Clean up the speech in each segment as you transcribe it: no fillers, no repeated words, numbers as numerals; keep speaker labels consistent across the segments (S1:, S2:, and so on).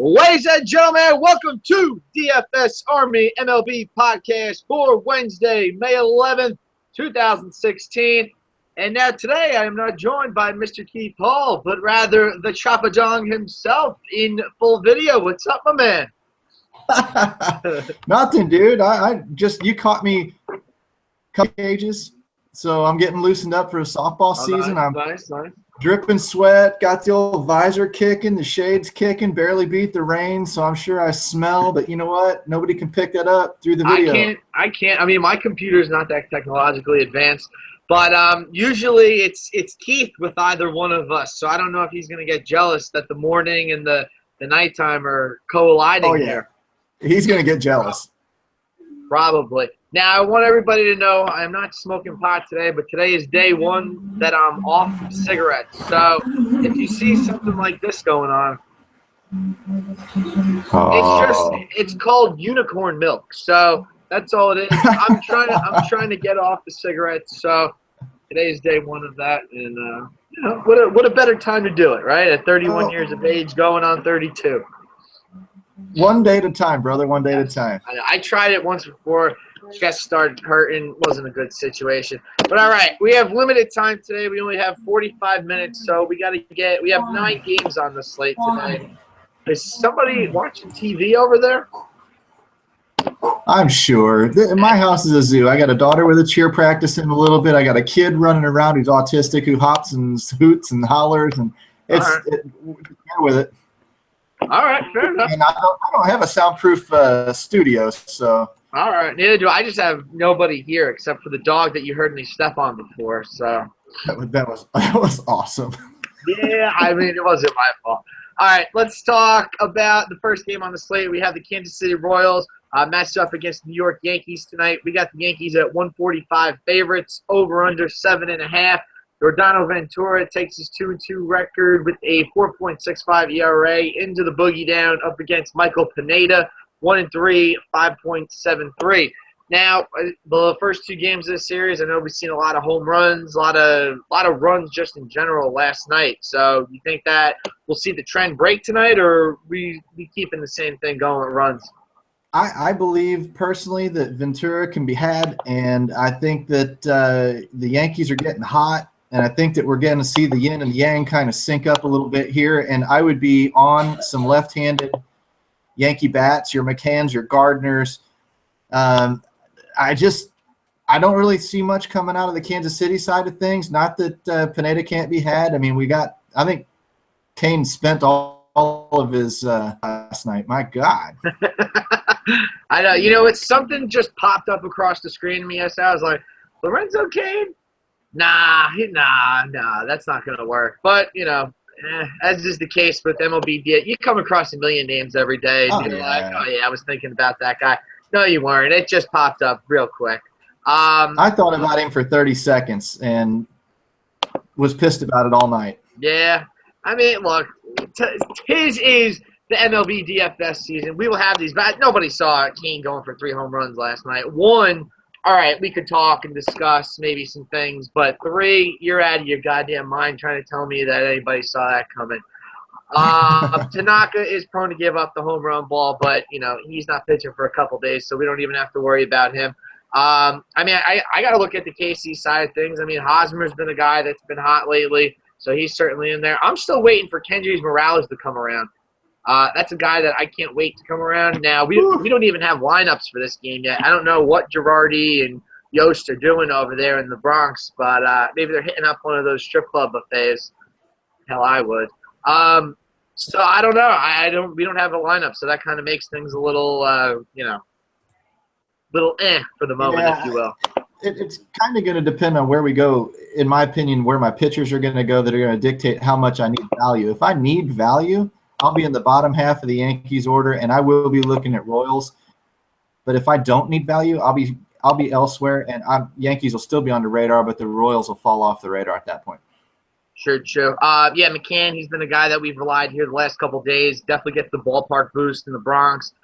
S1: Ladies and gentlemen, welcome to DFS Army MLB podcast for Wednesday, May 11th, 2016. And now today I am not joined by Mr. Keith Hall, but rather the Chapadong himself in full video. What's up, my man?
S2: Nothing, dude. I just, you caught me couple cages, so I'm getting loosened up for a softball season.
S1: Nice.
S2: Dripping sweat, got the old visor kicking, the shades kicking, barely beat the rain, so I'm sure I smell, but you know what? Nobody can pick that up through the video.
S1: I can't. I mean, my computer's not that technologically advanced, but usually it's Keith with either one of us, so I don't know if he's going to get jealous that the morning and the nighttime are colliding here.
S2: He's going to get jealous.
S1: Probably. Now, I want everybody to know I'm not smoking pot today, but today is day one that I'm off cigarettes. So if you see something like this going on, it's called unicorn milk. So that's all it is. I'm trying to get off the cigarettes. So today is day one of that, and what a better time to do it, right? At 31 years of age, going on 32.
S2: One day at a time, brother. One day at a time.
S1: I tried it once before. Chest started hurting. Wasn't a good situation. But all right, we have limited time today. We only have 45 minutes, so we have 9 games on the slate today. Is somebody watching TV over there?
S2: I'm sure. My house is a zoo. I got a daughter with a cheer practicing a little bit. I got a kid running around who's autistic who hops and hoots and hollers, and we're with it.
S1: All right, fair enough.
S2: And I don't have a soundproof studio, so.
S1: All right, neither do I. I just have nobody here except for the dog that you heard me step on before. So
S2: that was awesome.
S1: Yeah, I mean, it wasn't my fault. All right, let's talk about the first game on the slate. We have the Kansas City Royals matched up against the New York Yankees tonight. We got the Yankees at 145 favorites, over under 7.5. Jordano Ventura takes his 2-2 record with a 4.65 ERA into the boogie down up against Michael Pineda, 1-3, 5.73. Now, the first 2 games of this series, I know we've seen a lot of home runs, a lot of runs just in general last night. So, you think that we'll see the trend break tonight, or we keeping the same thing going with runs?
S2: I believe personally that Ventura can be had, and I think that the Yankees are getting hot. And I think that we're going to see the yin and yang kind of sync up a little bit here. And I would be on some left-handed Yankee bats, your McCanns, your Gardners. I don't really see much coming out of the Kansas City side of things. Not that Pineda can't be had. I mean, I think Kane spent all of his last night. My God.
S1: I know. You know, it's something just popped up across the screen to me. I was like, Lorenzo Kane? Nah, that's not going to work. But, as is the case with MLB, you come across a million names every day. And you're like, oh, yeah, I was thinking about that guy. No, you weren't. It just popped up real quick.
S2: I thought about him for 30 seconds and was pissed about it all night.
S1: Yeah. I mean, look, his is the MLB DFS season. We will have these. But nobody saw Kane going for 3 home runs last night. 1, all right, we could talk and discuss maybe some things, but 3, you're out of your goddamn mind trying to tell me that anybody saw that coming. Tanaka is prone to give up the home run ball, but, he's not pitching for a couple days, so we don't even have to worry about him. I got to look at the KC side of things. I mean, Hosmer's been a guy that's been hot lately, so he's certainly in there. I'm still waiting for Kendrys Morales to come around. That's a guy that I can't wait to come around. Now, we don't even have lineups for this game yet. I don't know what Girardi and Yost are doing over there in the Bronx, but maybe they're hitting up one of those strip club buffets. Hell, I would. So I don't know. We don't have a lineup, so that kind of makes things a little, for the moment, if you will.
S2: It's kind of going to depend on where we go, in my opinion, where my pitchers are going to go that are going to dictate how much I need value. If I need value, I'll be in the bottom half of the Yankees order, and I will be looking at Royals. But if I don't need value, I'll be elsewhere, and Yankees will still be on the radar, but the Royals will fall off the radar at that point.
S1: Sure. Yeah, McCann, he's been a guy that we've relied here the last couple of days. Definitely gets the ballpark boost in the Bronx.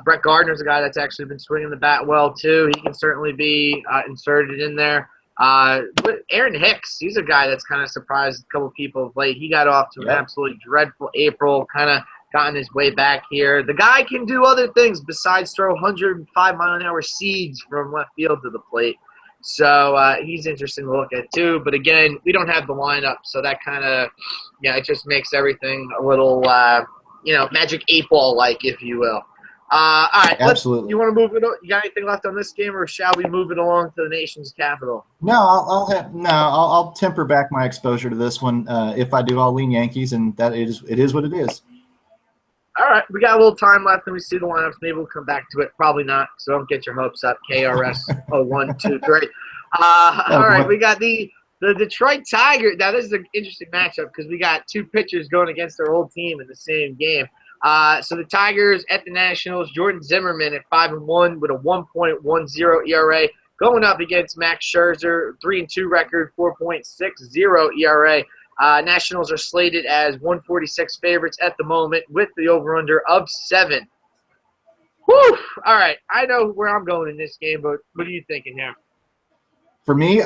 S1: Brett Gardner's a guy that's actually been swinging the bat well, too. He can certainly be inserted in there. Aaron Hicks, he's a guy that's kind of surprised a couple people of late. He got off to an absolutely dreadful April, kind of gotten his way back here. The guy can do other things besides throw 105-mile-an-hour seeds from left field to the plate. So he's interesting to look at too. But again, we don't have the lineup, so that kind of, it just makes everything a little, magic 8-ball-like, if you will. All right,
S2: absolutely.
S1: You want to move it? You got anything left on this game, or shall we move it along to the nation's capital?
S2: No, I'll temper back my exposure to this one. If I do, I'll lean Yankees, and it is what it is.
S1: All right, we got a little time left, and we see the lineups. Maybe we'll come back to it. Probably not, so don't get your hopes up. KRS 0123. All right, we got the Detroit Tigers. Now, this is an interesting matchup because we got two pitchers going against their old team in the same game. So the Tigers at the Nationals, Jordan Zimmerman at 5-1 with a 1.10 ERA, going up against Max Scherzer, 3-2 record, 4.60 ERA. Nationals are slated as 146 favorites at the moment with the over-under of 7. Whew! All right, I know where I'm going in this game, but what are you thinking here?
S2: For me,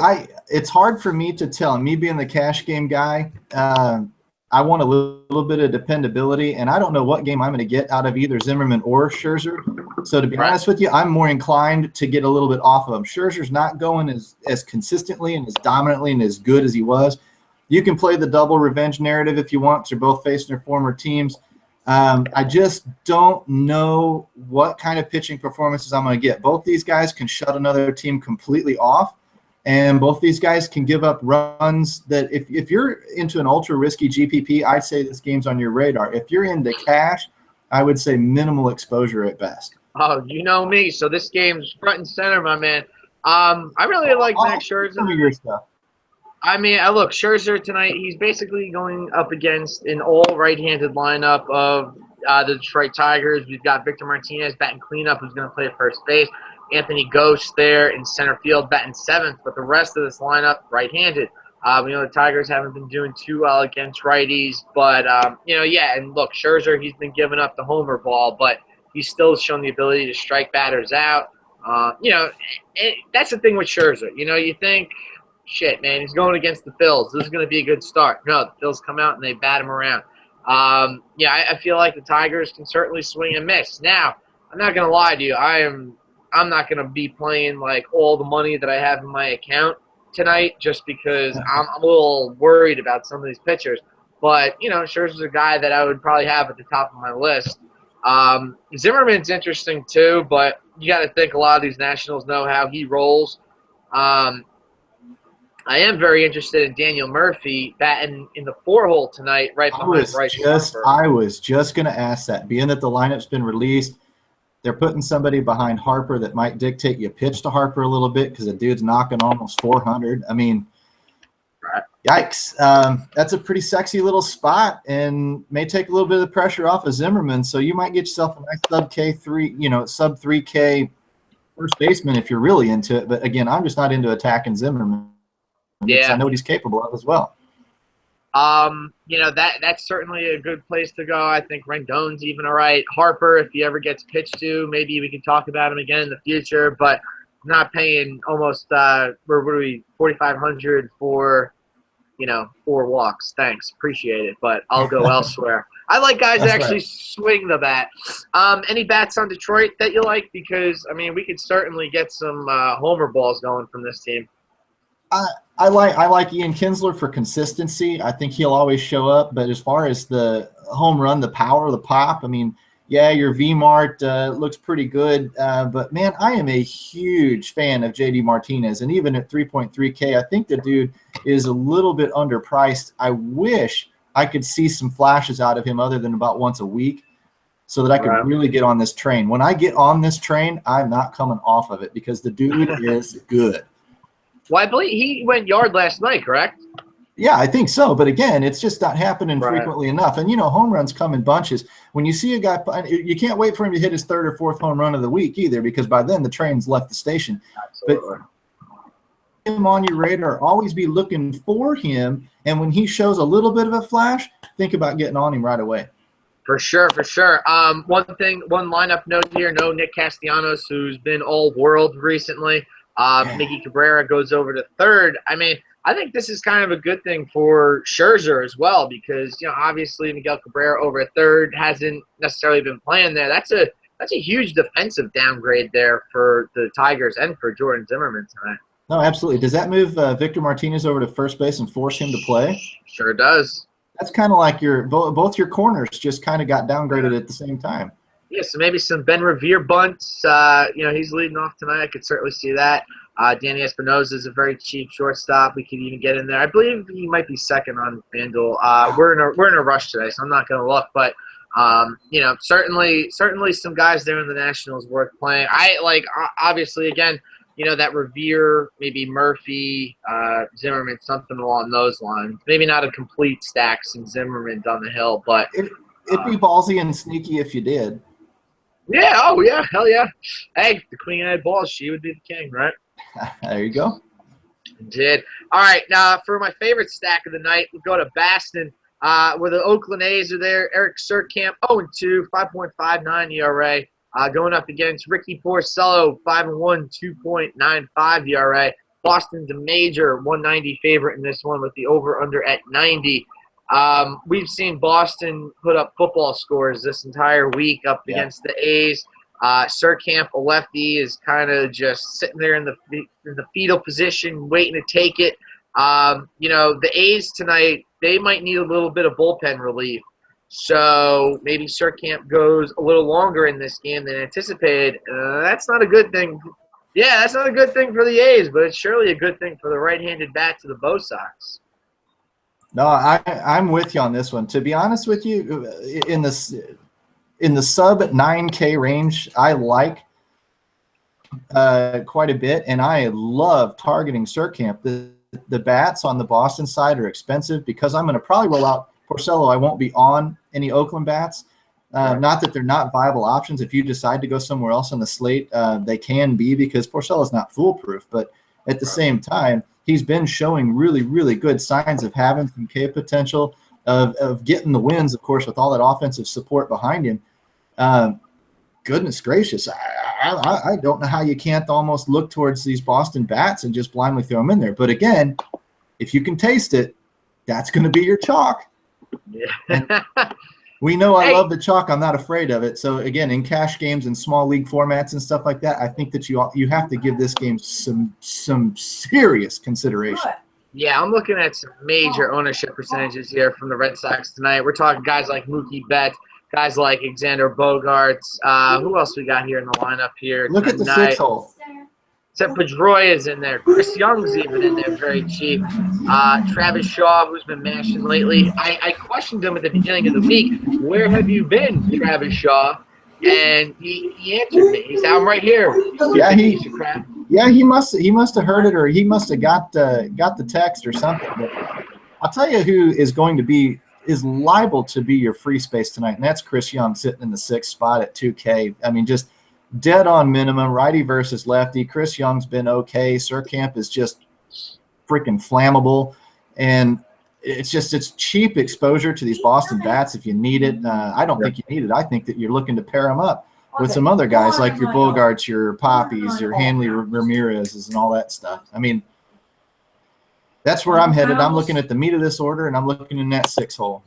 S2: it's hard for me to tell. Me being the cash game guy, I want a little bit of dependability, and I don't know what game I'm going to get out of either Zimmerman or Scherzer. So to be honest with you, I'm more inclined to get a little bit off of him. Scherzer's not going as consistently and as dominantly and as good as he was. You can play the double revenge narrative if you want. They're both facing their former teams. I just don't know what kind of pitching performances I'm going to get. Both these guys can shut another team completely off, and both these guys can give up runs that if you're into an ultra-risky GPP, I'd say this game's on your radar. If you're into cash, I would say minimal exposure at best.
S1: Oh, you know me. So this game's front and center, my man. I really like Max Scherzer.
S2: Some of your stuff.
S1: I mean, look, Scherzer tonight, he's basically going up against an all right-handed lineup of the Detroit Tigers. We've got Victor Martinez batting cleanup, who's going to play first base. Anthony Ghost there in center field batting 7th, but the rest of this lineup right-handed. We know the Tigers haven't been doing too well against righties, but, and look, Scherzer, he's been giving up the homer ball, but he's still shown the ability to strike batters out. That's the thing with Scherzer. You think, shit, man, he's going against the Phils. This is going to be a good start. No, the Phils come out and they bat him around. I feel like the Tigers can certainly swing and miss. Now, I'm not going to lie to you. I'm not going to be playing like all the money that I have in my account tonight just because I'm a little worried about some of these pitchers. But, Scherzer's a guy that I would probably have at the top of my list. Zimmerman's interesting too, but you got to think a lot of these Nationals know how he rolls. I am very interested in Daniel Murphy batting in the 4-hole tonight, right behind Bryce Harper.
S2: I was just going to ask that. Being that the lineup's been released, they're putting somebody behind Harper that might dictate you pitch to Harper a little bit because the dude's knocking almost 400. I mean, yikes. That's a pretty sexy little spot and may take a little bit of the pressure off of Zimmerman. So you might get yourself a nice sub 3K first baseman if you're really into it. But again, I'm just not into attacking Zimmerman. Yeah, I know what he's capable of as well.
S1: That's certainly a good place to go. I think Rendon's even all right. Harper, if he ever gets pitched to, maybe we can talk about him again in the future. But I'm not paying almost $4,500 for 4 walks. Thanks, appreciate it. But I'll go elsewhere. I like guys that actually swing the bat. Any bats on Detroit that you like? Because we could certainly get some homer balls going from this team.
S2: I like Ian Kinsler for consistency. I think he'll always show up. But as far as the home run, the power, the pop, your V-Mart looks pretty good. But, man, I am a huge fan of J.D. Martinez. And even at 3.3K, I think the dude is a little bit underpriced. I wish I could see some flashes out of him other than about once a week so that I could really get on this train. When I get on this train, I'm not coming off of it because the dude is good.
S1: Well, I believe he went yard last night, correct?
S2: Yeah, I think so. But again, it's just not happening frequently enough. And, home runs come in bunches. When you see a guy, you can't wait for him to hit his 3rd or 4th home run of the week either because by then the train's left the station. Absolutely. But him on your radar, always be looking for him. And when he shows a little bit of a flash, think about getting on him right away.
S1: For sure. One lineup note here, no Nick Castellanos, who's been all world recently. Miggy Cabrera goes over to 3rd. I think this is kind of a good thing for Scherzer as well because, obviously Miguel Cabrera over a third hasn't necessarily been playing there. That's a huge defensive downgrade there for the Tigers and for Jordan Zimmerman tonight.
S2: No, absolutely. Does that move Victor Martinez over to first base and force him to play?
S1: Sure does.
S2: That's kind of like both your corners just kind of got downgraded at the same time.
S1: Yeah, so maybe some Ben Revere bunts. He's leading off tonight. I could certainly see that. Danny Espinosa is a very cheap shortstop. We could even get in there. I believe he might be second on FanDuel. We're in a rush today, so I'm not going to look. But certainly some guys there in the Nationals worth playing. Obviously again. That Revere, maybe Murphy, Zimmerman, something along those lines. Maybe not a complete stack since Zimmerman's on the hill, but
S2: it'd be ballsy and sneaky if you did.
S1: Yeah, oh yeah, hell yeah. Hey, the queen had balls, she would be the king, right?
S2: There you go.
S1: Did. All right, now for my favorite stack of the night, we'll go to Boston, where the Oakland A's are there. Eric Surkamp, 0-2, 5.59 ERA. Going up against Ricky Porcello, 5-1, 2.95 ERA. Boston's a major 190 favorite in this one with the over-under at 90. We've seen Boston put up football scores this entire week up against the A's. Surkamp, a lefty, is kind of just sitting there in the fetal position, waiting to take it. The A's tonight, they might need a little bit of bullpen relief. So maybe Surkamp goes a little longer in this game than anticipated. That's not a good thing. Yeah, that's not a good thing for the A's, but it's surely a good thing for the right-handed bats of the Bo Sox.
S2: No, I'm with you on this one. To be honest with you, in the sub 9K range, I like quite a bit, and I love targeting Surkamp. The bats on the Boston side are expensive because I'm going to probably roll out Porcello. I won't be on any Oakland bats. Not that they're not viable options. If you decide to go somewhere else on the slate, they can be because Porcello's not foolproof. But at the same time, he's been showing really, really good signs of having some K potential, of getting the wins, of course, with all that offensive support behind him. Goodness gracious. I don't know how you can't almost look towards these Boston bats and just blindly throw them in there. But again, if you can taste it, that's going to be your chalk.
S1: Yeah.
S2: We know I love the chalk. I'm not afraid of it. So again, in cash games and small league formats and stuff like that, I think that you have to give this game some serious consideration.
S1: Yeah, I'm looking at some major ownership percentages here from the Red Sox tonight. We're talking guys like Mookie Betts, guys like Alexander Bogaerts. Who else we got here in the lineup here?
S2: Look at the 6-hole.
S1: Except Pedroia is in there. Chris Young's even in there, very cheap. Travis Shaw, who's been mashing lately. I questioned him at the beginning of the week, where have you been, Travis Shaw? And he answered me. He said, I'm right here.
S2: He must have heard it, or he must have got the text or something. But I'll tell you who is liable to be your free space tonight, and that's Chris Young sitting in the 6th spot at 2K. I mean, just dead on minimum, righty versus lefty. Chris Young's been okay. Surkamp is just freaking flammable, and it's cheap exposure to these Boston bats if you need it. I don't think you need it. I think that you're looking to pair them up with some other guys like your Bogarts, your Poppies, your Hanley Ramirez's, and all that stuff. I mean, that's where I'm headed. I'm looking at the meat of this order, and I'm looking in that 6-hole.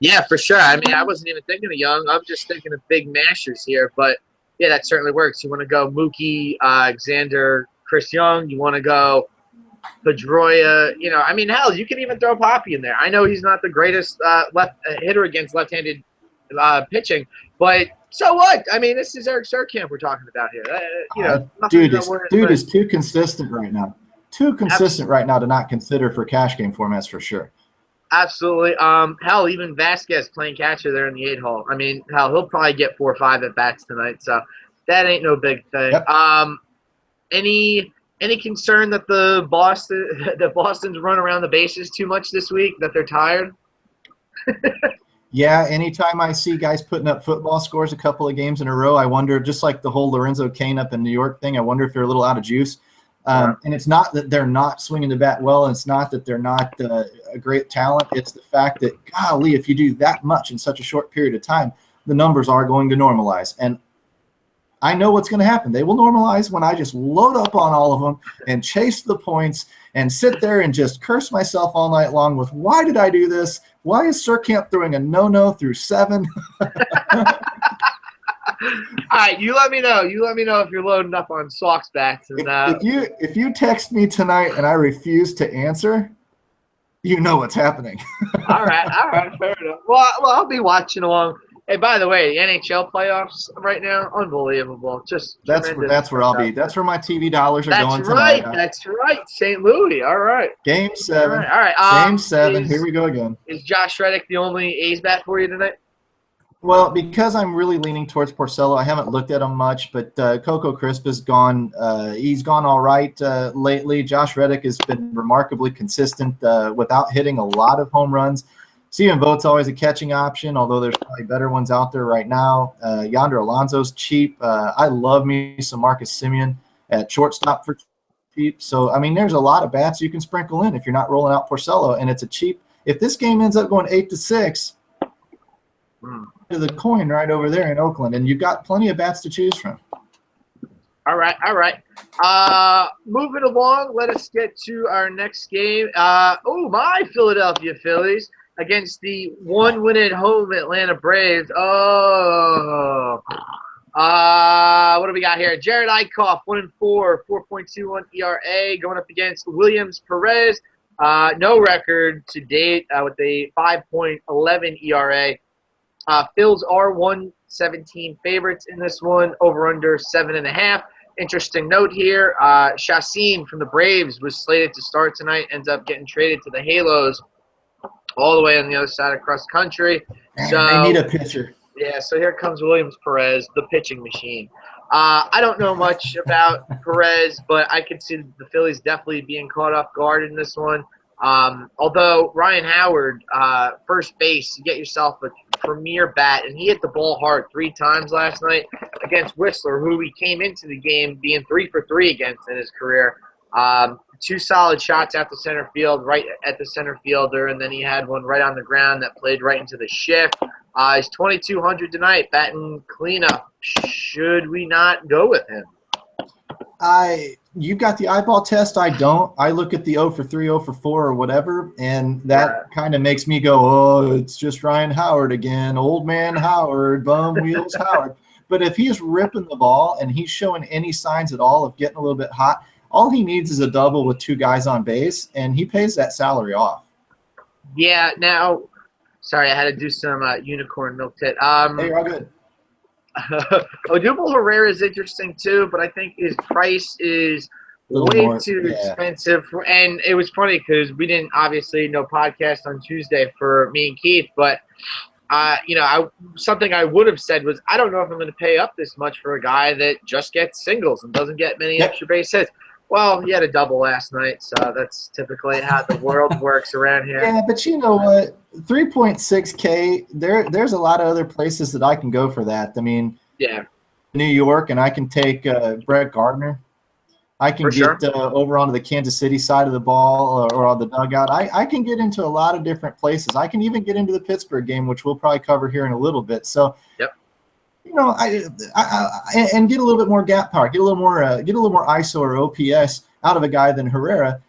S1: Yeah, for sure. I mean, I wasn't even thinking of Young. I'm just thinking of big mashers here, but yeah, that certainly works. You want to go Mookie, Alexander, Chris Young. You want to go Pedroia. I mean, hell, you can even throw Poppy in there. I know he's not the greatest left hitter against left-handed pitching, but so what? I mean, this is Eric Surkamp we're talking about here.
S2: Dude is too consistent right now. Too consistent right now to not consider for cash game formats for sure.
S1: Absolutely. Hell, even Vasquez playing catcher there in the 8-hole. I mean, hell, he'll probably get 4 or 5 at bats tonight, so that ain't no big thing.
S2: Yep.
S1: Any concern that Boston's run around the bases too much this week, that they're tired?
S2: Yeah, anytime I see guys putting up football scores a couple of games in a row, I wonder, just like the whole Lorenzo Cain up in New York thing, I wonder if they're a little out of juice. And it's not that they're not swinging the bat well, and it's not that they're not a great talent. It's the fact that, golly, if you do that much in such a short period of time, the numbers are going to normalize. And I know what's going to happen. They will normalize when I just load up on all of them and chase the points and sit there and just curse myself all night long with, why did I do this? Why is Surkamp throwing a no-no through 7?
S1: All right, you let me know. You let me know if you're loading up on Sox bats. And
S2: if you text me tonight and I refuse to answer, you know what's happening.
S1: all right, fair enough. Well, I'll be watching along. Hey, by the way, the NHL playoffs right now, unbelievable. Just
S2: that's where I'll be. That's where my TV dollars are going
S1: tonight.
S2: tonight.
S1: That's right. St. Louis. All right.
S2: Game 7.
S1: All right.
S2: Game 7. Here we go again.
S1: Is Josh Reddick the only A's bat for you tonight?
S2: Well, because I'm really leaning towards Porcello, I haven't looked at him much, but Coco Crisp has gone. He's gone all right lately. Josh Reddick has been remarkably consistent without hitting a lot of home runs. Steven Vogt's always a catching option, although there's probably better ones out there right now. Yonder Alonso's cheap. I love me some Marcus Semien at shortstop for cheap. So, I mean, there's a lot of bats you can sprinkle in if you're not rolling out Porcello, and it's a cheap. If this game ends up going 8-6, to the coin right over there in Oakland, and you've got plenty of bats to choose from.
S1: All right. Moving along, let us get to our next game. My Philadelphia Phillies against the 1-win-at-home Atlanta Braves. What do we got here? Jared Eichhoff, 1-4, 4.21 ERA, going up against Williams Perez. No record to date with a 5.11 ERA. Phils are 117 favorites in this one, over under 7.5. Interesting note here, Chacin from the Braves was slated to start tonight, ends up getting traded to the Halos all the way on the other side across the country. So
S2: they need a pitcher.
S1: Yeah, so here comes Williams Perez, the pitching machine. I don't know much about Perez, but I could see the Phillies definitely being caught off guard in this one. Although Ryan Howard, first base, you get yourself a premier bat, and he hit the ball hard 3 times last night against Whistler, who he came into the game being 3 for 3 against in his career. 2 solid shots at the center field, right at the center fielder, and then he had one right on the ground that played right into the shift. He's 2,200 tonight, batting cleanup. Should we not go with him?
S2: You've got the eyeball test. I don't. I look at the 0 for 3, 0 for 4, or whatever, and that kind of makes me go, oh, it's just Ryan Howard again. Old man Howard, bum wheels Howard. But if he's ripping the ball and he's showing any signs at all of getting a little bit hot, all he needs is a double with 2 guys on base, and he pays that salary off.
S1: Yeah, now, sorry, I had to do some unicorn milk tit.
S2: Hey, you're all good.
S1: Odubel Herrera is interesting too, but I think his price is way too expensive. And it was funny because we didn't obviously no podcast on Tuesday for me and Keith, but something I would have said was I don't know if I'm going to pay up this much for a guy that just gets singles and doesn't get many extra base hits. Well, he had a double last night, so that's typically how the world works around here.
S2: Yeah, but you know what? 3.6K, there's a lot of other places that I can go for that. I mean,
S1: yeah,
S2: New York, and I can take Brett Gardner. I can get over onto the Kansas City side of the ball or on the dugout. I can get into a lot of different places. I can even get into the Pittsburgh game, which we'll probably cover here in a little bit. So,
S1: yep.
S2: And get a little bit more gap power, get a little more ISO or OPS out of a guy than Herrera.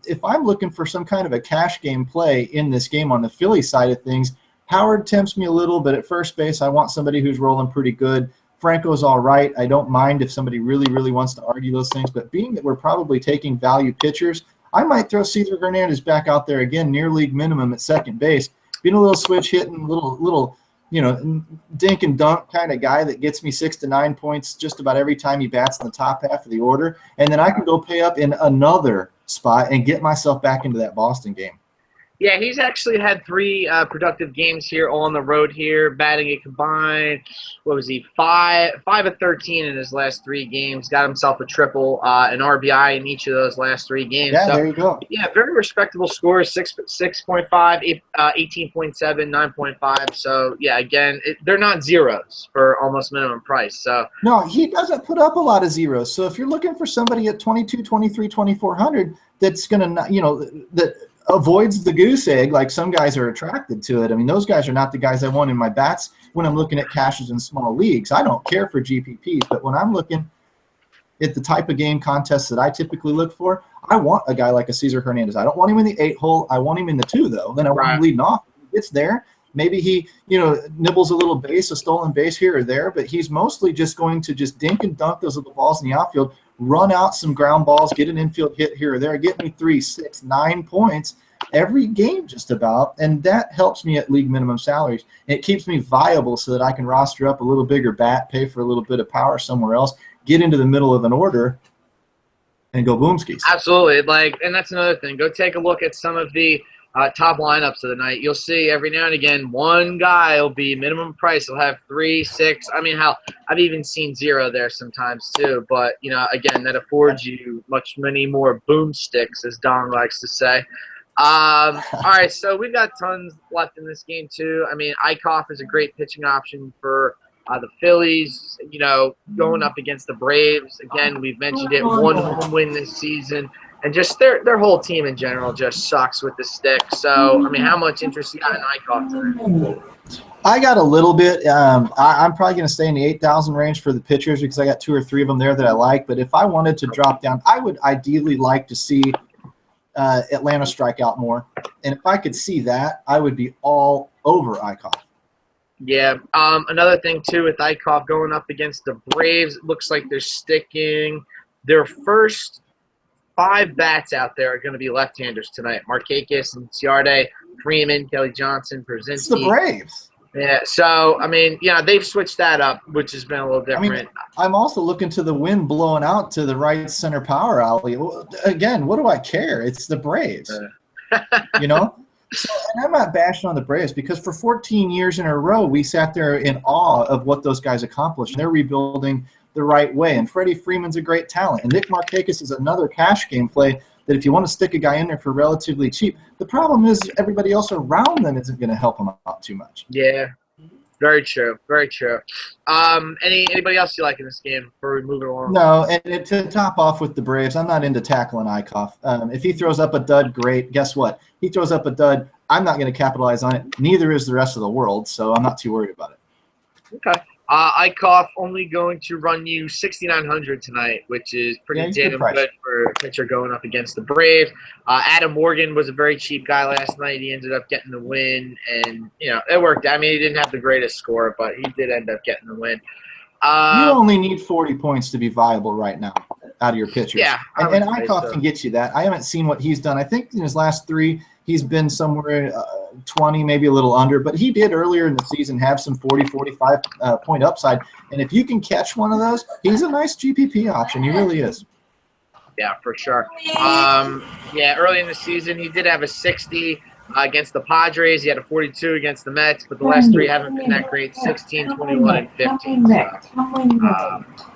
S2: If I'm looking for some kind of a cash game play in this game on the Philly side of things, Howard tempts me a little, but at first base, I want somebody who's rolling pretty good. Franco's all right. I don't mind if somebody really, really wants to argue those things, but being that we're probably taking value pitchers, I might throw Cesar Hernandez back out there again, near league minimum at second base, being a little switch hitting, little dink and dunk kind of guy that gets me 6 to 9 points just about every time he bats in the top half of the order. And then I can go pay up in another spot and get myself back into that Boston game.
S1: Yeah, he's actually had 3 productive games here all on the road here, batting a combined, 5 of 13 in his last 3 games. Got himself a triple, an RBI in each of those last 3 games.
S2: Yeah, so, there you go.
S1: Yeah, very respectable scores, 6.5, 18.7, 9.5. So, yeah, again, they're not zeros for almost minimum price. So
S2: no, he doesn't put up a lot of zeros. So if you're looking for somebody at 22, 23, 2,400 that's going to, that avoids the goose egg. Like some guys are attracted to it. I mean, those guys are not the guys I want in my bats when I'm looking at cashes in small leagues. I don't care for GPPs, but when I'm looking at the type of game contests that I typically look for, I want a guy like a Cesar Hernandez. I don't want him in the 8 hole. I want him in the 2, though. Then I want him leading off. If he gets there, maybe he, nibbles a little base, a stolen base here or there, but he's mostly just going to just dink and dunk those little balls in the outfield, run out some ground balls, get an infield hit here or there, get me 3, 6, 9 points every game just about, and that helps me at league minimum salaries. It keeps me viable so that I can roster up a little bigger bat, pay for a little bit of power somewhere else, get into the middle of an order, and go boomskis.
S1: Absolutely. And that's another thing. Go take a look at some of the top lineups of the night. You'll see every now and again one guy will be minimum price. He'll have 3, 6. I mean, I've even seen 0 there sometimes too. But again, that affords you many more boomsticks, as Don likes to say. All right, so we've got tons left in this game too. I mean, Eichhoff is a great pitching option for the Phillies, going up against the Braves. Again, we've mentioned it, 1 home win this season. And just their whole team in general just sucks with the stick. So, I mean, how much interest you got in Eichhoff today?
S2: I got a little bit. I'm probably going to stay in the 8,000 range for the pitchers because I got 2 or 3 of them there that I like. But if I wanted to drop down, I would ideally like to see Atlanta strike out more. And if I could see that, I would be all over Eichhoff.
S1: Yeah. Another thing, too, with Eichhoff going up against the Braves, it looks like they're sticking their first 5 bats out there are going to be left-handers tonight. Markakis and Ciarte, Freeman, Kelly Johnson, Brzezinski.
S2: It's the Braves.
S1: Yeah, so, I mean, they've switched that up, which has been a little different.
S2: I mean, I'm also looking to the wind blowing out to the right center power alley. Again, what do I care? It's the Braves, So, and I'm not bashing on the Braves because for 14 years in a row, we sat there in awe of what those guys accomplished. They're rebuilding the right way, and Freddie Freeman's a great talent. And Nick Markakis is another cash game play that if you want to stick a guy in there for relatively cheap, the problem is everybody else around them isn't going to help them out too much.
S1: Yeah, very true, very true. Anybody else you like in this game before we move it along?
S2: No, and to top off with the Braves, I'm not into tackling Eichhoff. If he throws up a dud, great. Guess what? He throws up a dud, I'm not going to capitalize on it. Neither is the rest of the world, so I'm not too worried about it.
S1: Okay. Eichhoff only going to run you 6,900 tonight, which is pretty damn good for a pitcher going up against the Braves. Adam Morgan was a very cheap guy last night. He ended up getting the win, and it worked. I mean, he didn't have the greatest score, but he did end up getting the win.
S2: You only need 40 points to be viable right now out of your pitchers.
S1: Yeah,
S2: and Eichhoff can get you that. I haven't seen what he's done. I think in his last 3, he's been somewhere 20, maybe a little under, but he did earlier in the season have some 40, 45 point upside. And if you can catch one of those, he's a nice GPP option. He really is.
S1: Yeah, for sure. Early in the season, he did have a 60 against the Padres. He had a 42 against the Mets, but the last 3 haven't been that great, 16, 21, and 15.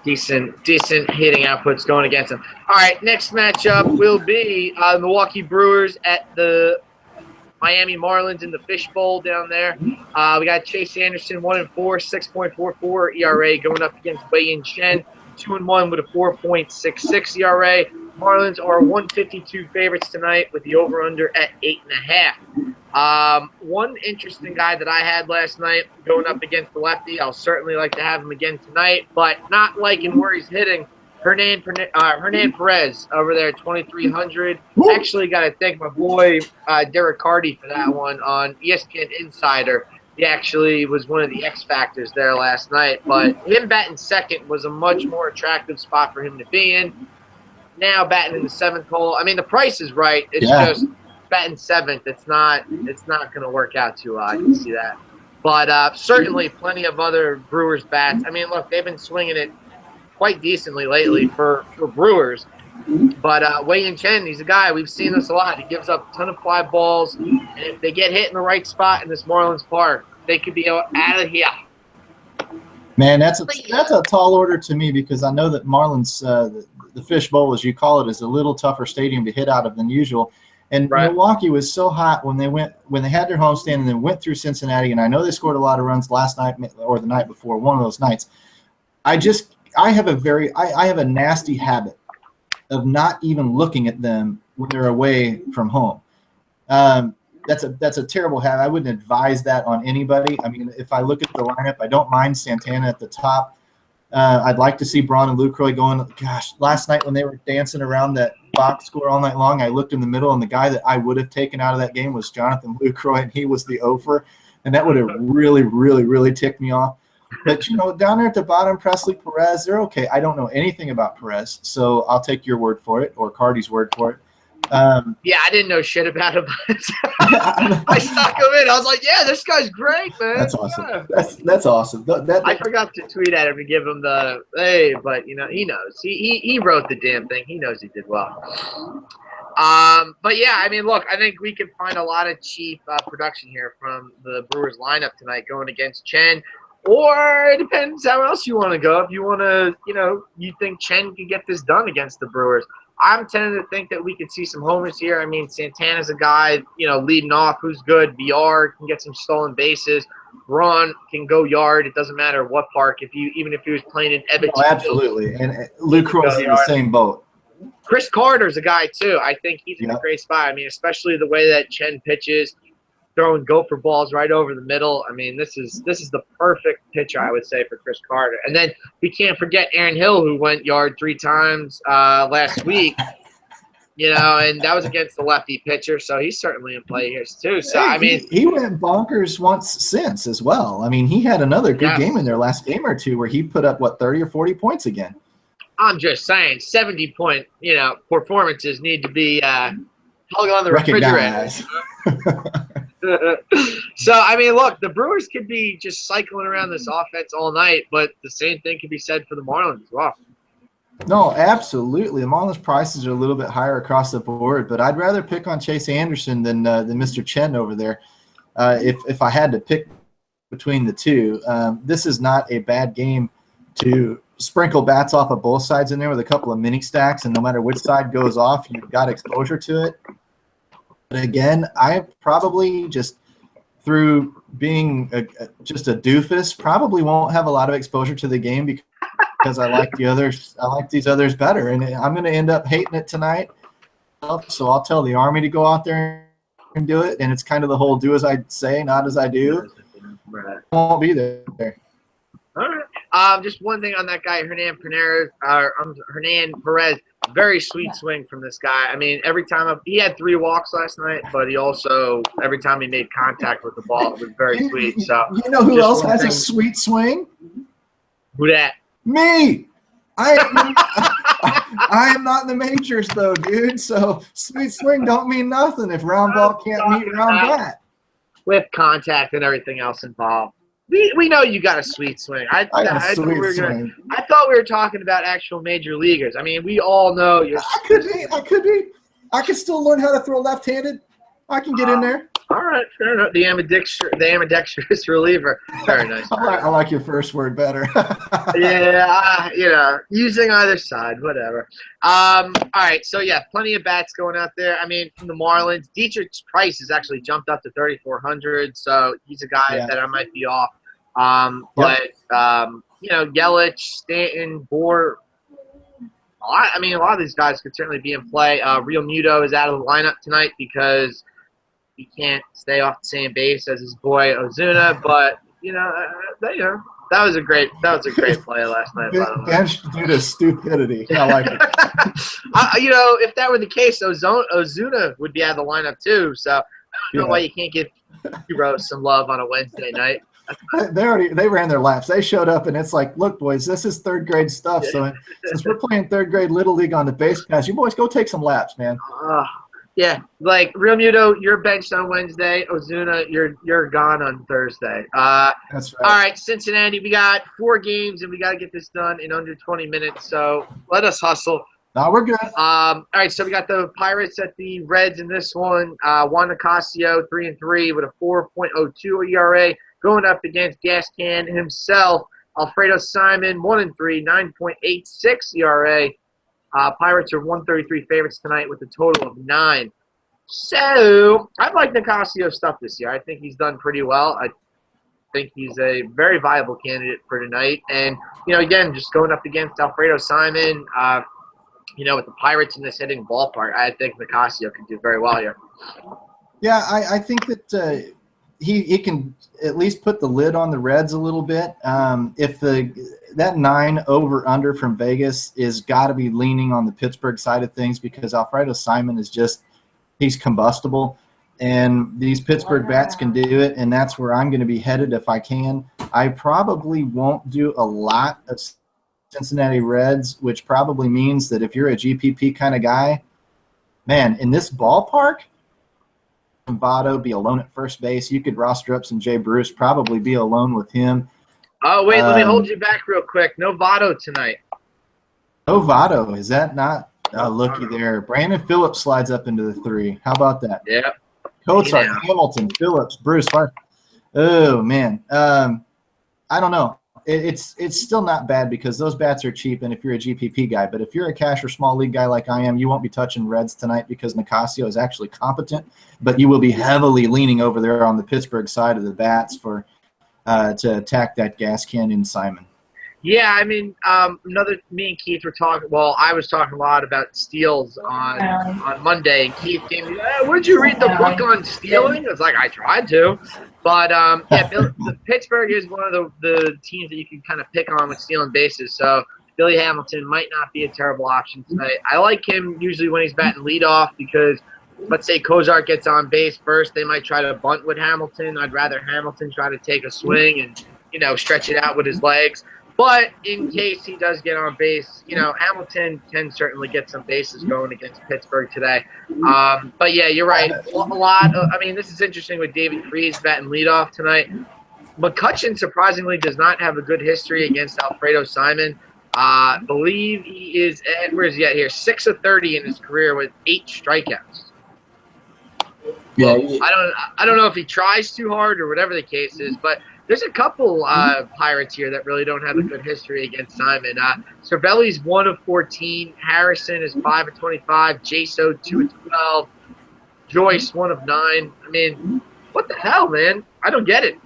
S1: Decent hitting outputs going against him. All right, next matchup will be the Milwaukee Brewers at the Miami Marlins in the Fishbowl down there. We got Chase Anderson, 1-4, 6.44 ERA, going up against Wei-Yin Chen, 2-1 with a 4.66 ERA. Marlins are 152 favorites tonight with the over-under at 8.5. One interesting guy that I had last night going up against the lefty, I'll certainly like to have him again tonight, but not liking where he's hitting. Hernan Perez over there at 2,300. Actually got to thank my boy Derek Carty for that one on ESPN Insider. He actually was one of the X factors there last night, but him batting second was a much more attractive spot for him to be in. Now batting in the 7th hole. I mean, the price is right. It's just batting 7th. It's not going to work out too well. I can see that. But certainly plenty of other Brewers bats. I mean, look, they've been swinging it quite decently lately for Brewers. But Wei-Yin Chen, he's a guy. We've seen this a lot. He gives up a ton of fly balls. And if they get hit in the right spot in this Marlins Park, they could be out of here.
S2: Man, that's a tall order to me because I know that Marlins, the Fishbowl, as you call it, is a little tougher stadium to hit out of than usual. And Milwaukee was so hot when they had their homestand and then went through Cincinnati. And I know they scored a lot of runs last night or the night before, one of those nights. I have a nasty habit of not even looking at them when they're away from home. That's a terrible habit. I wouldn't advise that on anybody. I mean, if I look at the lineup, I don't mind Santana at the top. I'd like to see Braun and Lucroy going. Gosh, last night when they were dancing around that box score all night long, I looked in the middle, and the guy that I would have taken out of that game was Jonathan Lucroy, and he was the over, and that would have really, really, really ticked me off. But, down there at the bottom, Presley, Perez, they're okay. I don't know anything about Perez, so I'll take your word for it or Cardi's word for it.
S1: Yeah, I didn't know shit about him. I stuck him in. I was like, yeah, this guy's great, man.
S2: That's awesome.
S1: Yeah.
S2: That's awesome.
S1: I forgot to tweet at him to give him the hey, but he knows. He wrote the damn thing. He knows he did well. But yeah, I mean, look, I think we can find a lot of cheap production here from the Brewers lineup tonight going against Chen. Or it depends how else you want to go. If you want to, you think Chen could get this done against the Brewers. I'm tending to think that we could see some homers here. I mean, Santana's a guy, leading off who's good. VR can get some stolen bases. Braun can go yard. It doesn't matter what park. Even if he was playing in Everett.
S2: Oh, absolutely. And Lucroy's in the same boat.
S1: Chris Carter's a guy too. I think he's in a great spot. I mean, especially the way that Chen pitches, throwing gopher balls right over the middle. I mean, this is the perfect pitcher, I would say, for Chris Carter. And then we can't forget Aaron Hill, who went yard 3 times last week. And that was against the lefty pitcher, so he's certainly in play here too. So I mean,
S2: he went bonkers once since as well. I mean, he had another good game in their last game or two where he put up 30 or 40 points again.
S1: I'm just saying, 70-point performances need to be hung on the refrigerator. So, I mean, look, the Brewers could be just cycling around this offense all night, but the same thing could be said for the Marlins as well.
S2: No, absolutely. The Marlins prices are a little bit higher across the board, but I'd rather pick on Chase Anderson than Mr. Chen over there. If I had to pick between the two, this is not a bad game to sprinkle bats off of both sides in there with a couple of mini stacks, and no matter which side goes off, you've got exposure to it. But again, I probably just through being just a doofus, probably won't have a lot of exposure to the game because I like the others. I like these others better, and I'm going to end up hating it tonight. So I'll tell the Army to go out there and do it, and it's kind of the whole "do as I say, not as I do."
S1: Right.
S2: I won't be there.
S1: All right. Just one thing on that guy, Hernan Perez. Very sweet swing from this guy. I mean, every time he had 3 walks last night, but he also every time he made contact with the ball, it was very sweet. So
S2: you know who else has a sweet swing?
S1: Who that?
S2: Me. I am not in the majors though, dude. So sweet swing don't mean nothing if round ball can't meet round bat.
S1: With contact and everything else involved. We know you got a sweet swing. I thought we were talking about actual major leaguers. I mean, we all know you're.
S2: I could be. I could still learn how to throw left-handed. I can get in there.
S1: All right, fair enough. The ambidextrous reliever. Very nice.
S2: I like your first word better.
S1: Yeah, using either side, whatever. All right, so yeah, plenty of bats going out there. I mean, from the Marlins, Dietrich's price has actually jumped up to 3,400, so he's a guy that I might be off. But Yelich, Stanton, Bohr. I mean, a lot of these guys could certainly be in play. Real Muto is out of the lineup tonight because he can't stay off the same base as his boy Ozuna. But that was a great play last night.
S2: Benched due to stupidity. I like it.
S1: If that were the case, Ozuna would be out of the lineup too. So I don't know why you can't give Heroes some love on a Wednesday night.
S2: They ran their laps. They showed up, and it's like, look, boys, this is third grade stuff. So since we're playing third grade little league on the base pass, you boys go take some laps, man.
S1: Yeah, like Real Muto, you're benched on Wednesday. Ozuna, you're gone on Thursday.
S2: That's right.
S1: All right, Cincinnati, we got 4 games, and we got to get this done in under 20 minutes. So let us hustle.
S2: No, we're good.
S1: All right, so we got the Pirates at the Reds in this one. Juan Nicasio, 3-3 with a 4.02 ERA. Going up against Gas Can himself, Alfredo Simon, 1-3, 9.86 ERA. Pirates are 133 favorites tonight with a total of 9. So I like Nicasio's stuff this year. I think he's done pretty well. I think he's a very viable candidate for tonight. And, again, just going up against Alfredo Simon, with the Pirates in this hitting ballpark, I think Nicasio can do very well here.
S2: Yeah, I think that he can at least put the lid on the Reds a little bit. If that 9 over under from Vegas is got to be leaning on the Pittsburgh side of things because Alfredo Simon is just he's combustible, and these Pittsburgh bats can do it, and that's where I'm going to be headed if I can. I probably won't do a lot of Cincinnati Reds, which probably means that if you're a GPP kind of guy, man, in this ballpark, Votto be alone at first base. You could roster up some Jay Bruce, probably be alone with him.
S1: Oh, wait, let me hold you back real quick. No Votto tonight.
S2: No Votto. Is that not looky there? Brandon Phillips slides up into the 3. How about that?
S1: Yeah.
S2: Cozart, Hamilton, Phillips, Bruce. Oh, man. I don't know. It's still not bad because those bats are cheap, and if you're a GPP guy. But if you're a cash or small league guy like I am, you won't be touching Reds tonight because Nicasio is actually competent, but you will be heavily leaning over there on the Pittsburgh side of the bats for to attack that gas cannon Simon.
S1: Yeah, I mean, me and Keith were talking. Well, I was talking a lot about steals on Monday, and Keith came to me, where'd you read the book on stealing? I was like, I tried to. But, Pittsburgh is one of the teams that you can kind of pick on with stealing bases. So Billy Hamilton might not be a terrible option tonight. I like him usually when he's batting leadoff because, let's say Cozart gets on base first, they might try to bunt with Hamilton. I'd rather Hamilton try to take a swing and, stretch it out with his legs. But in case he does get on base, Hamilton can certainly get some bases going against Pittsburgh today. But, yeah, you're right. This is interesting with David Freese batting leadoff tonight. McCutchen, surprisingly, does not have a good history against Alfredo Simon. Believe he is at, where is he at here? 6 of 30 in his career with 8 strikeouts.
S2: Yeah,
S1: I don't know if he tries too hard or whatever the case is, but there's a couple Pirates here that really don't have a good history against Simon. Cervelli's 1 of 14. Harrison is 5 of 25. Jaso 2 of 12. Joyce 1 of 9. I mean, what the hell, man? I don't get it.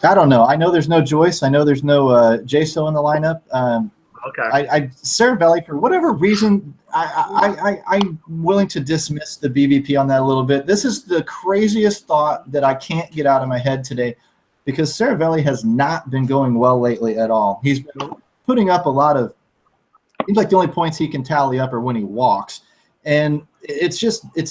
S2: I don't know. I know there's no Joyce. I know there's no Jaso in the lineup.
S1: Okay.
S2: Cervelli, for whatever reason, I'm willing to dismiss the BVP on that a little bit. This is the craziest thought that I can't get out of my head today because Cervelli has not been going well lately at all. He's been putting up a lot of – seems like the only points he can tally up are when he walks. And it's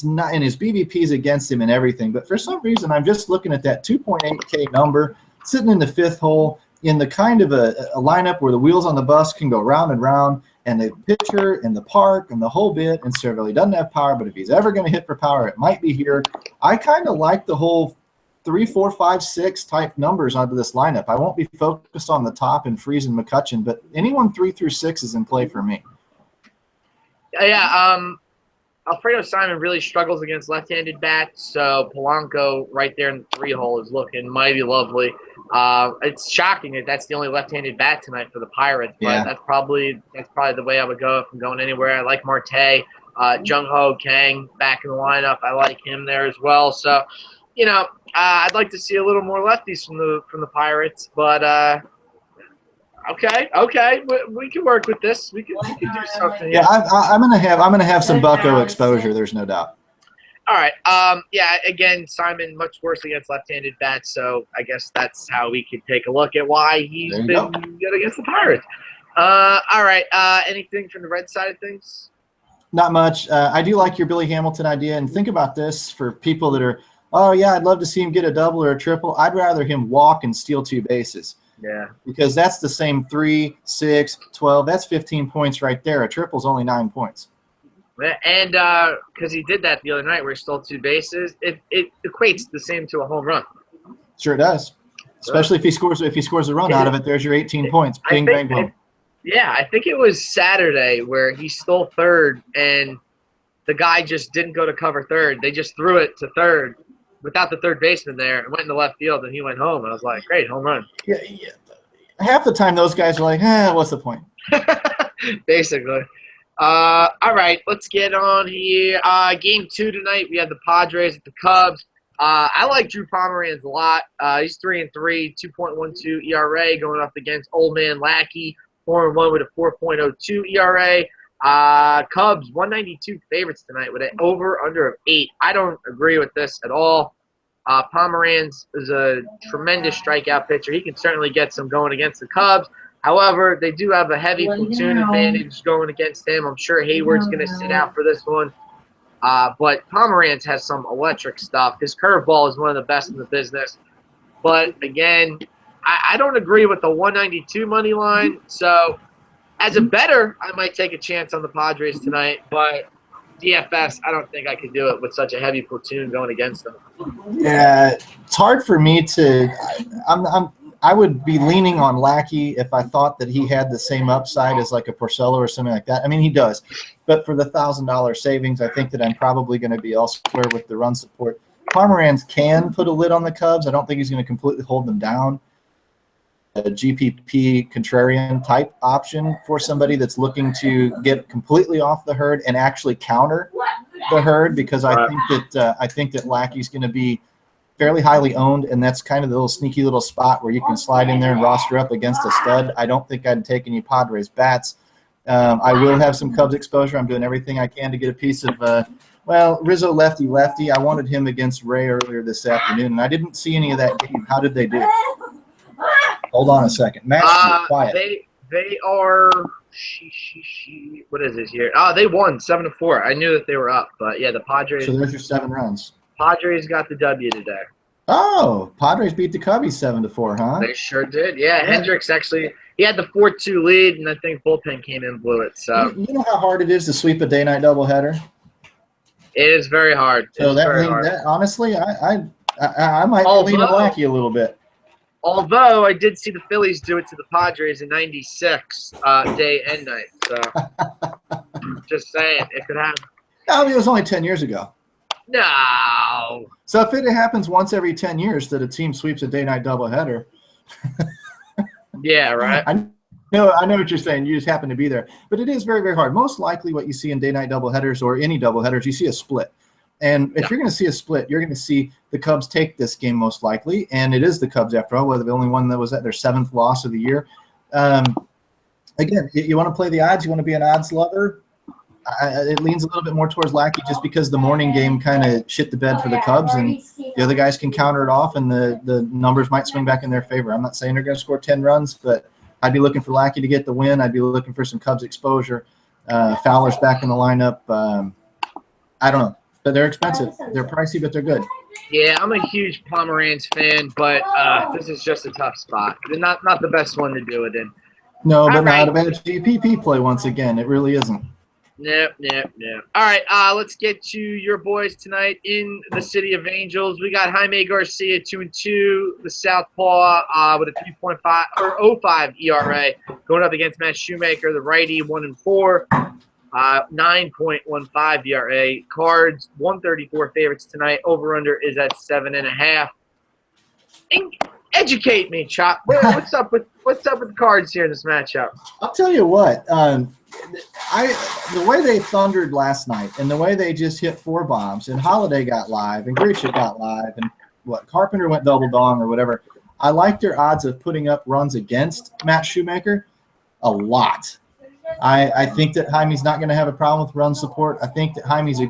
S2: not – and his BVP's against him and everything. But for some reason, I'm just looking at that 2.8K number sitting in the 5th hole in the kind of a lineup where the wheels on the bus can go round and round, and the pitcher and the park and the whole bit, and Cervelli doesn't have power, but if he's ever going to hit for power, it might be here. I kind of like the whole 3, 4, 5, 6 type numbers out of this lineup. I won't be focused on the top and Freese and McCutchen, but anyone 3 through 6 is in play for me.
S1: Yeah, Alfredo Simon really struggles against left-handed bats, so Polanco right there in the 3 hole is looking mighty lovely. It's shocking that that's the only left-handed bat tonight for the Pirates, but
S2: Yeah.
S1: that's probably the way I would go if I'm going anywhere. I like Marte, Jung-Ho Kang back in the lineup. I like him there as well. So, I'd like to see a little more lefties from the Pirates, but okay, we can work with this. We can do something.
S2: Yeah, I'm gonna have some Bucko exposure. There's no doubt.
S1: All right. Again, Simon much worse against left-handed bats, so I guess that's how we could take a look at why he's been good against the Pirates. All right. Anything from the Red side of things?
S2: Not much. I do like your Billy Hamilton idea, and think about this for people that are, oh yeah, I'd love to see him get a double or a triple. I'd rather him walk and steal 2 bases.
S1: Yeah.
S2: Because that's the same 3, 6, 12. That's 15 points right there. A triple's only 9 points.
S1: And because he did that the other night where he stole 2 bases, it equates the same to a home run.
S2: Sure does. Especially if he scores a run out of it, there's your 18 points. Bing, bang, boom.
S1: Yeah, I think it was Saturday where he stole 3rd and the guy just didn't go to cover 3rd. They just threw it to 3rd without the 3rd baseman there and went in the left field, and he went home. And I was like, great, home run.
S2: Yeah. Half the time those guys are like, what's the point?
S1: Basically. All right, let's get on here. Game 2 tonight, we have the Padres at the Cubs. I like Drew Pomeranz a lot. He's 3-3, 2.12 ERA going up against Old Man Lackey, 4-1 with a 4.02 ERA. Cubs 192 favorites tonight with an over under of 8. I don't agree with this at all. Pomeranz is a tremendous strikeout pitcher. He can certainly get some going against the Cubs. However, they do have a heavy platoon advantage going against him. I'm sure Hayward's going to sit out for this one. But Pomeranz has some electric stuff. His curveball is one of the best in the business. But, again, I don't agree with the 192 money line. So, as a bettor, I might take a chance on the Padres tonight. But DFS, I don't think I could do it with such a heavy platoon going against them.
S2: Yeah, it's hard for me to I would be leaning on Lackey if I thought that he had the same upside as like a Porcello or something like that. I mean, he does. But for the $1,000 savings, I think that I'm probably going to be elsewhere with the run support. Pomeranz can put a lid on the Cubs. I don't think he's going to completely hold them down. A GPP contrarian type option for somebody that's looking to get completely off the herd and actually counter the herd, because I think that Lackey's going to be fairly highly owned, and that's kind of the little sneaky little spot where you can slide in there and roster up against a stud. I don't think I'd take any Padres bats. I will have some Cubs exposure. I'm doing everything I can to get a piece of Rizzo lefty. I wanted him against Ray earlier this afternoon, and I didn't see any of that game. How did they do? Hold on a second. Matt, quiet.
S1: They are what is this here? They won 7-4. I knew that they were up, but yeah, the Padres.
S2: So there's your 7 runs.
S1: Padres got the W today.
S2: Oh, Padres beat the Cubbies 7-4, huh?
S1: They sure did. Yeah, Hendricks actually he had the 4-2 lead, and I think bullpen came in and blew it. So
S2: you know how hard it is to sweep a day-night doubleheader?
S1: It is very hard.
S2: So that honestly, I might lean on Lackey a little bit.
S1: Although I did see the Phillies do it to the Padres in '96, day and night. So just saying, it could happen.
S2: I mean, it was only 10 years ago.
S1: No.
S2: So if it happens once every 10 years that a team sweeps a day-night doubleheader.
S1: Yeah, right.
S2: I know what you're saying. You just happen to be there. But it is very, very hard. Most likely what you see in day-night doubleheaders or any doubleheaders, you see a split. And if you're going to see a split, you're going to see the Cubs take this game most likely. And it is the Cubs, after all, whether the only one that was at their 7th loss of the year. Again, you want to play the odds. You want to be an odds lover. It leans a little bit more towards Lackey just because the morning game kind of shit the bed for the Cubs, and the other guys can counter it off, and the numbers might swing back in their favor. I'm not saying they're going to score 10 runs, but I'd be looking for Lackey to get the win. I'd be looking for some Cubs exposure. Fowler's back in the lineup. I don't know. But they're expensive. They're pricey, but they're good.
S1: Yeah, I'm a huge Pomeranz fan, but this is just a tough spot. Not the best one to do it in.
S2: No, but not a bad GPP play once again. It really isn't.
S1: Nope. All right, let's get to your boys tonight in the City of Angels. We got Jaime Garcia 2-2, the southpaw with a 3.5 or 0.5 ERA, going up against Matt Shoemaker, the righty 1-4, 9.15 ERA. Cards 134 favorites tonight. Over under is at 7.5. Educate me, Chop. What's up with the Cards here in this matchup?
S2: I'll tell you what. The way they thundered last night, and the way they just hit 4 bombs, and Holiday got live, and Grisha got live, and Carpenter went double dong or whatever. I like their odds of putting up runs against Matt Shoemaker a lot. I think that Jaime's not going to have a problem with run support. I think that Jaime's a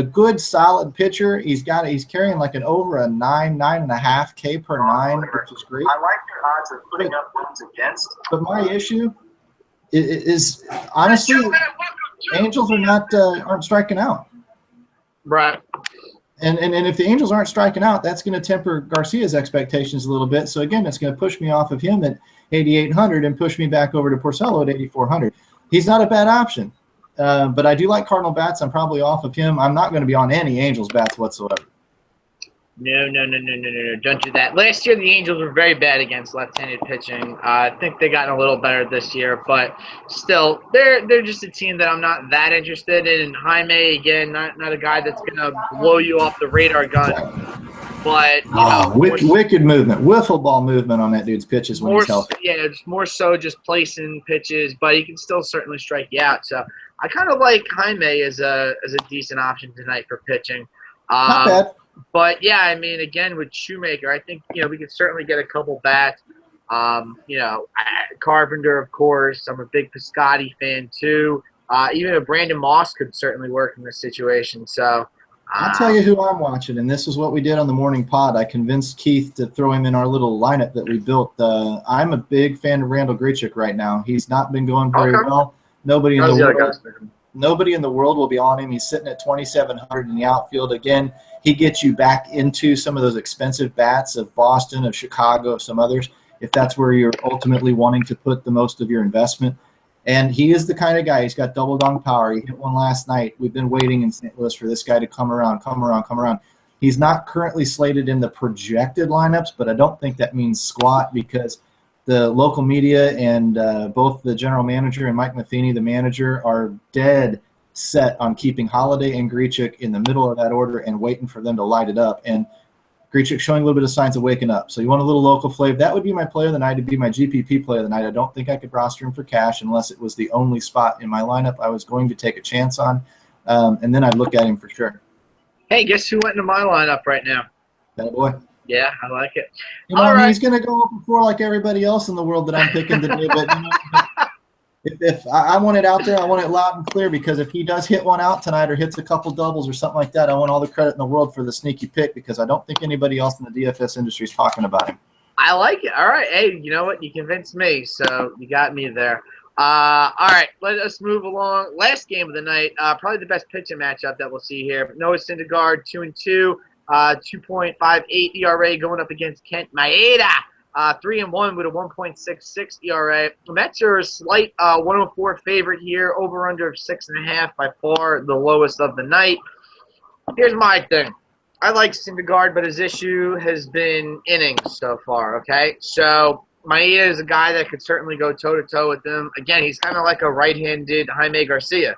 S2: good solid pitcher. He's carrying like an over a 9.5 K per 9, which is great.
S3: I like their odds of putting up runs against.
S2: But my issue is honestly, Angels aren't striking out.
S1: Right.
S2: And if the Angels aren't striking out, that's going to temper Garcia's expectations a little bit. So again, it's going to push me off of him at 8,800 and push me back over to Porcello at 8,400. He's not a bad option, but I do like Cardinal bats. I'm probably off of him. I'm not going to be on any Angels bats whatsoever.
S1: No. Don't do that. Last year, the Angels were very bad against left-handed pitching. I think they gotten a little better this year, but still, they're just a team that I'm not that interested in. And Jaime, again, not a guy that's going to blow you off the radar gun. But
S2: wicked movement, wiffle ball movement on that dude's pitches when he's healthy.
S1: Yeah, it's more so just placing pitches, but he can still certainly strike you out. So I kind of like Jaime as a decent option tonight for pitching.
S2: Not bad.
S1: But yeah, I mean, again with Shoemaker, I think we could certainly get a couple bats. Carpenter, of course. I'm a big Piscotty fan too. Even a Brandon Moss could certainly work in this situation. So
S2: I'll tell you who I'm watching, and this is what we did on the morning pod. I convinced Keith to throw him in our little lineup that we built. I'm a big fan of Randall Grichuk right now. He's not been going very well. Nobody in the world will be on him. He's sitting at 2,700 in the outfield. Again, he gets you back into some of those expensive bats of Boston, of Chicago, some others, if that's where you're ultimately wanting to put the most of your investment. And he is the kind of guy. He's got double dong power. He hit one last night. We've been waiting in St. Louis for this guy to come around. He's not currently slated in the projected lineups, but I don't think that means squat because the local media and both the general manager and Mike Matheny, the manager, are dead set on keeping Holiday and Grichuk in the middle of that order and waiting for them to light it up. And Grichuk showing a little bit of signs of waking up. So you want a little local flavor. That would be my player of the night. It'd be my GPP player of the night. I don't think I could roster him for cash unless it was the only spot in my lineup I was going to take a chance on. And then I'd look at him for sure.
S1: Hey, guess who went into my lineup right now?
S2: That boy.
S1: Yeah, I like it.
S2: I mean, he's going to go before like everybody else in the world that I'm picking today. But if I want it out there, I want it loud and clear because if he does hit one out tonight or hits a couple doubles or something like that, I want all the credit in the world for the sneaky pick because I don't think anybody else in the DFS industry is talking about him.
S1: I like it. All right. Hey, you know what? You convinced me, so you got me there. All right, let us move along. Last game of the night, probably the best pitching matchup that we'll see here. Noah Syndergaard, 2-2, 2.58 ERA going up against Kent Maeda. 3-1 with a 1.66 ERA. The Mets are a slight 104 favorite here, over under of 6.5, by far the lowest of the night. Here's my thing. I like Syndergaard, but his issue has been innings so far, okay? So Maeda is a guy that could certainly go toe-to-toe with him. Again, he's kind of like a right-handed Jaime Garcia.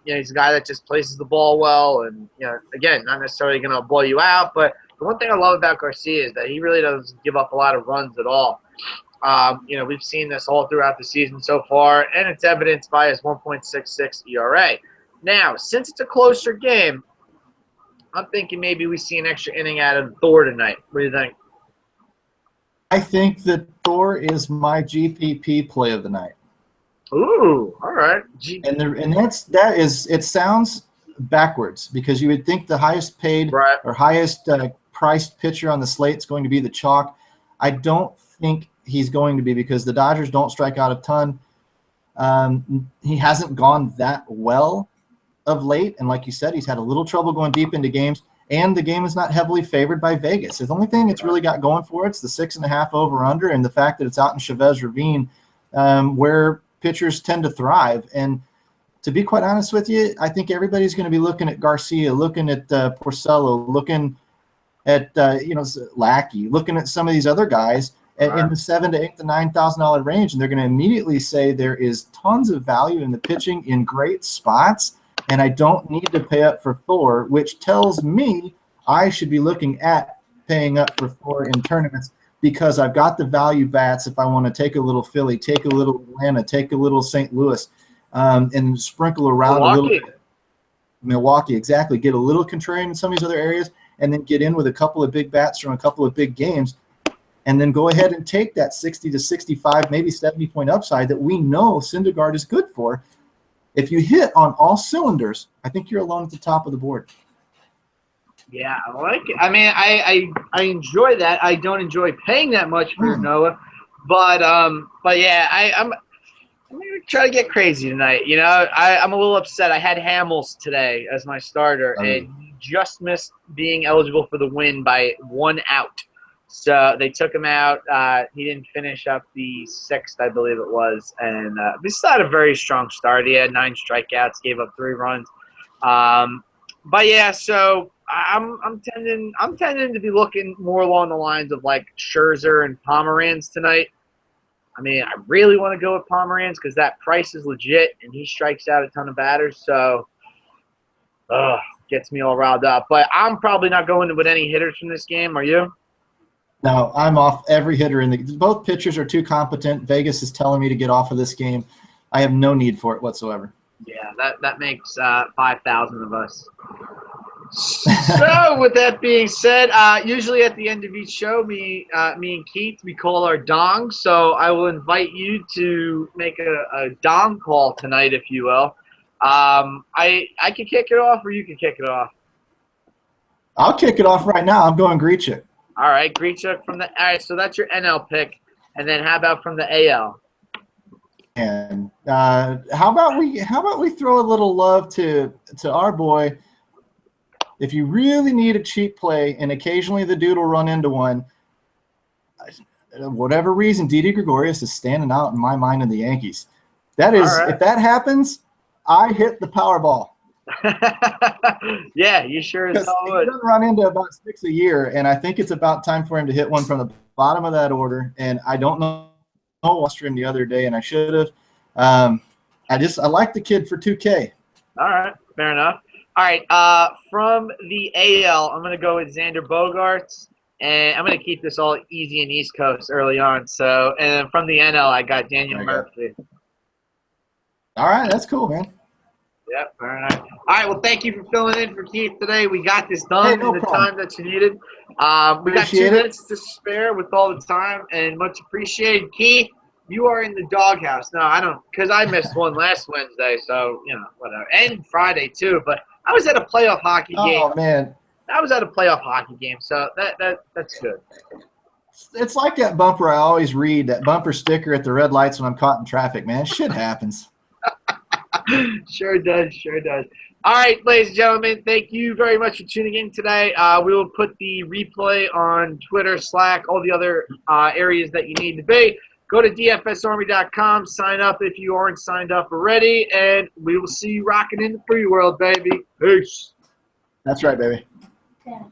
S1: He's a guy that just places the ball well and, again, not necessarily going to blow you out, but the one thing I love about Garcia is that he really doesn't give up a lot of runs at all. We've seen this all throughout the season so far, and it's evidenced by his 1.66 ERA. Now, since it's a closer game, I'm thinking maybe we see an extra inning out of Thor tonight. What do you think?
S2: I think that Thor is my GPP play of the night.
S1: Ooh, all right.
S2: It sounds backwards because you would think the highest paid or highest priced pitcher on the slate is going to be the chalk. I don't think he's going to be because the Dodgers don't strike out a ton. He hasn't gone that well of late, and like you said, he's had a little trouble going deep into games, and the game is not heavily favored by Vegas. The only thing it's really got going for it's the 6.5 over-under and the fact that it's out in Chavez Ravine where pitchers tend to thrive. And to be quite honest with you, I think everybody's going to be looking at Garcia, looking at Porcello, looking at Lackey, looking at some of these other guys in the $7,000 to $8,000 to $9,000 range, and they're going to immediately say there is tons of value in the pitching in great spots, and I don't need to pay up for Thor, which tells me I should be looking at paying up for Thor in tournaments because I've got the value bats if I want to take a little Philly, take a little Atlanta, take a little St. Louis, and sprinkle around a little bit. Milwaukee, exactly. Get a little contrarian in some of these other areas and then get in with a couple of big bats from a couple of big games and then go ahead and take that 60 to 65, maybe 70-point upside that we know Syndergaard is good for. If you hit on all cylinders, I think you're alone at the top of the board.
S1: Yeah, I like it. I mean, I enjoy that. I don't enjoy paying that much for Noah, but yeah, I'm gonna try to get crazy tonight. I'm a little upset. I had Hamels today as my starter, and he just missed being eligible for the win by 1 out. So they took him out. He didn't finish up the 6th, I believe it was, and we still had a very strong start. He had 9 strikeouts, gave up 3 runs. But yeah, so I'm tending to be looking more along the lines of like Scherzer and Pomeranz tonight. I mean, I really want to go with Pomeranz because that price is legit and he strikes out a ton of batters. So, gets me all riled up. But I'm probably not going with any hitters from this game. Are you?
S2: No, I'm off every hitter both pitchers are too competent. Vegas is telling me to get off of this game. I have no need for it whatsoever.
S1: Yeah, that makes 5,000 of us. So, with that being said, usually at the end of each show, me and Keith, we call our dong. So, I will invite you to make a dong call tonight, if you will. I can kick it off, or you can kick it off.
S2: I'll kick it off right now. I'm going Grichuk.
S1: All right, Grichuk from the. All right, so that's your NL pick, and then how about from the AL?
S2: And how about we throw a little love to our boy? If you really need a cheap play, and occasionally the dude will run into one, whatever reason, Didi Gregorius is standing out in my mind in the Yankees. That is,
S1: right.
S2: If that happens, I hit the Powerball.
S1: Yeah, you sure as hell would.
S2: He doesn't run into about 6 a year, and I think it's about time for him to hit one from the bottom of that order. And I don't know. I watched him the other day, and I should have. I like the kid for 2K.
S1: All right, fair enough. All right, from the AL, I'm going to go with Xander Bogaerts, and I'm going to keep this all easy and East Coast early on. So, and from the NL, I got Daniel Murphy.
S2: All right, that's cool, man.
S1: Yep, fair enough. All right, well, thank you for filling in for Keith today. We got this done in the time that you needed. We got 2 minutes to spare with all the time, and much appreciated. Keith, you are in the doghouse. No, I don't, because I missed one last Wednesday, so, whatever. And Friday, too, but I was at a playoff hockey game.
S2: Oh, man.
S1: I was at a playoff hockey game, so that's good.
S2: It's like that bumper I always read, that bumper sticker at the red lights when I'm caught in traffic, man. Shit happens.
S1: Sure does. All right, ladies and gentlemen, thank you very much for tuning in today. We will put the replay on Twitter, Slack, all the other areas that you need to be. Go to dfsarmy.com, sign up if you aren't signed up already, and we will see you rocking in the free world, baby. Peace.
S2: That's right, baby.
S4: Yeah.